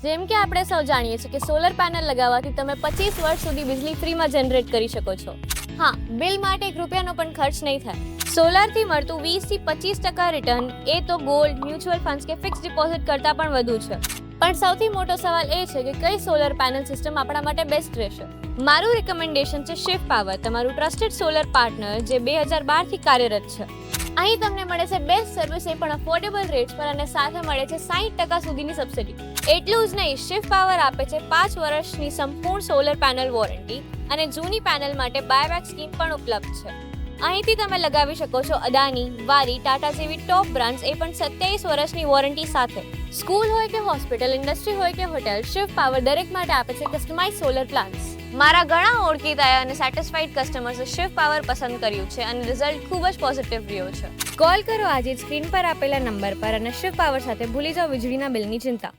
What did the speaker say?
જેમ કે આપણે સૌ જાણીએ છીએ કે સોલર પેનલ લગાવવાથી તમે 25 વર્ષ સુધી વીજળી ફ્રીમાં જનરેટ કરી શકો છો. હા, બિલ માટે એક રૂપિયાનો પણ ખર્ચ નહીં થાય. સોલારથી મળતું 20 થી 25% રિટર્ન એ તો ગોલ્ડ, મ્યુચ્યુઅલ ફંડ્સ કે ફિક્સ ડિપોઝિટ કરતાં પણ વધુ છે. પણ સૌથી મોટો સવાલ એ છે કે કઈ સોલર પેનલ સિસ્ટમ આપણા માટે બેસ્ટ રહેશે. મારું રિકમેન્ડેશન છે શિફ્ટ પાવર, તમારું ટ્રસ્ટેડ સોલર પાર્ટનર જે 2012 થી કાર્યરત છે. અહીં તમને મળે છે બેસ્ટ સર્વિસ, એ પણ અફોર્ડેબલ રેટ્સ પર, અને સાથે મળે છે 60% સુધીની સબસિડી. એટલું જ નહીં, શિફ્ટ પાવર આપે છે 5 વર્ષની સંપૂર્ણ સોલર પેનલ વોરંટી, અને જૂની પેનલ માટે બાયબેક સ્કીમ પણ ઉપલબ્ધ છે. અહીંથી તમે લગાવી શકો છો અદાની, વારી, ટાટા જેવી ટોપ બ્રાન્ડ્સ, એ પણ 27 વર્ષની વોરંટી સાથે. સ્કૂલ હોય કે હોસ્પિટલ, ઇન્ડસ્ટ્રી હોય કે હોટેલ, શિફ્ટ પાવર દરેક માટે આપે છે કસ્ટમાઇઝ સોલર પ્લાન્સ. મારા ઘણા ઓળખીતા અને સેટિસ્ફાઈડ કસ્ટમર્સે શિફ્ટ પાવર પસંદ કર્યું છે અને રિઝલ્ટ ખૂબ જ પોઝિટિવ રહ્યો છે. કોલ કરો આજે સ્ક્રીન પર આપેલા નંબર પર અને શિફ્ટ પાવર સાથે ભૂલી જાઓ વીજળીના બિલની ચિંતા.